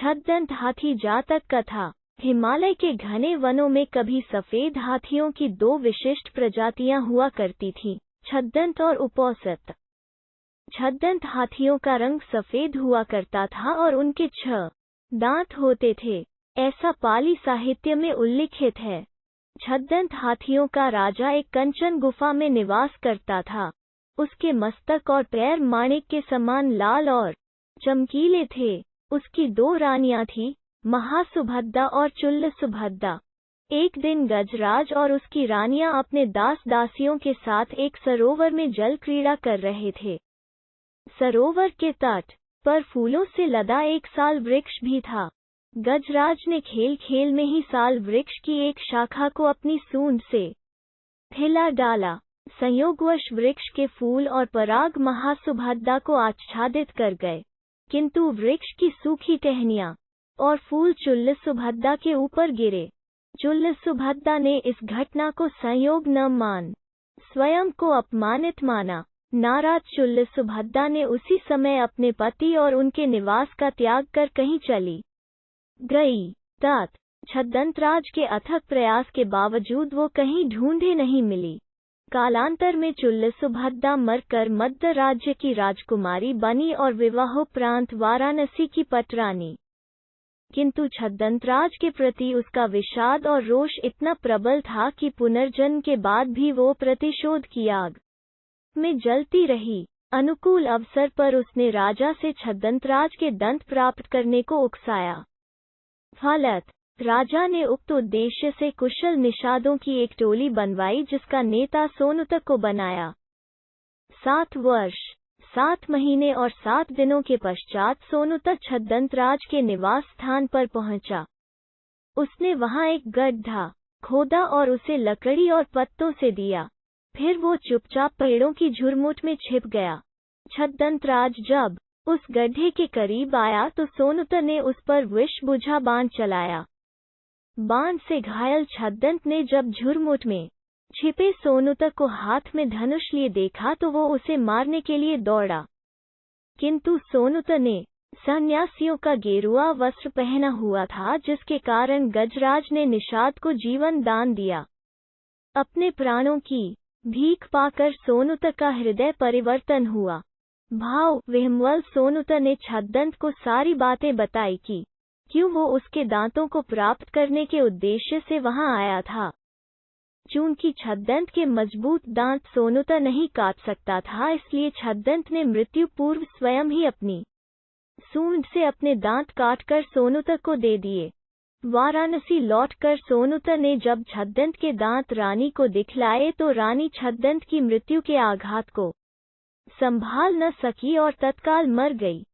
छद्दंत हाथी जातक कथा। हिमालय के घने वनों में कभी सफेद हाथियों की दो विशिष्ट प्रजातियां हुआ करती थीं, छद्दंत और उपौसत। छद्दंत हाथियों का रंग सफेद हुआ करता था और उनके 6 दांत होते थे, ऐसा पाली साहित्य में उल्लिखित है। छद्दंत हाथियों का राजा एक कंचन गुफा में निवास करता था। उसके मस्तक और पैर माणिक के समान लाल और चमकीले थे। उसकी 2 रानियां थीं, महासुभद्दा और चुल्लसुभद्दा। एक दिन गजराज और उसकी रानियां अपने दास दासियों के साथ एक सरोवर में जल क्रीड़ा कर रहे थे। सरोवर के तट पर फूलों से लदा एक साल वृक्ष भी था। गजराज ने खेल खेल में ही साल वृक्ष की एक शाखा को अपनी सूंड से हिला डाला। संयोगवश वृक्ष के फूल और पराग महासुभद्दा को आच्छादित कर गए, किंतु वृक्ष की सूखी टहनियां और फूल चुल्लसुभद्दा के ऊपर गिरे। चुल्लसुभद्दा ने इस घटना को संयोग न मान स्वयं को अपमानित माना। नाराज चुल्लसुभद्दा ने उसी समय अपने पति और उनके निवास का त्याग कर कहीं चली गई। तात छद्दंतराज के अथक प्रयास के बावजूद वो कहीं ढूंढे नहीं मिली। कालांतर में चुल्लसुभद्दा मरकर मद्र राज्य की राजकुमारी बनी और विवाहोपरांत वाराणसी की पटरानी। किंतु छद्दंतराज के प्रति उसका विषाद और रोष इतना प्रबल था कि पुनर्जन्म के बाद भी वो प्रतिशोध की आग में जलती रही। अनुकूल अवसर पर उसने राजा से छद्दंतराज के दंत प्राप्त करने को उकसाया। फलत राजा ने उक्त उद्देश्य से कुशल निषादों की एक टोली बनवाई, जिसका नेता सोनुतक को बनाया। 7 वर्ष 7 महीने और 7 दिनों के पश्चात सोनुतक छद्दंतराज के निवास स्थान पर पहुंचा। उसने वहां एक गड्ढा खोदा और उसे लकड़ी और पत्तों से दिया। फिर वो चुपचाप पेड़ों की झुरमुट में छिप गया। छद्दंतराज जब उस गड्ढे के करीब आया तो सोनुतक ने उस पर विष बुझा बाण चलाया। बाण से घायल छद्दंत ने जब झुरमुट में छिपे सोनुतक को हाथ में धनुष लिए देखा तो वो उसे मारने के लिए दौड़ा, किंतु सोनुतक ने सन्यासियों का गेरुआ वस्त्र पहना हुआ था, जिसके कारण गजराज ने निषाद को जीवन दान दिया। अपने प्राणों की भीख पाकर सोनुतक का हृदय परिवर्तन हुआ। भाव विह्वल सोनुतक ने छद्दंत को सारी बातें बताई कि क्यों वो उसके दांतों को प्राप्त करने के उद्देश्य से वहां आया था। चूंकि छद्दंत के मजबूत दांत सोनुतक नहीं काट सकता था, इसलिए छद्दंत ने मृत्यु पूर्व स्वयं ही अपनी सूंड से अपने दांत काटकर सोनुतक को दे दिए। वाराणसी लौटकर सोनुतक ने जब छद्दंत के दांत रानी को दिखलाए तो रानी छद्दंत की मृत्यु के आघात को संभाल न सकी और तत्काल मर गई।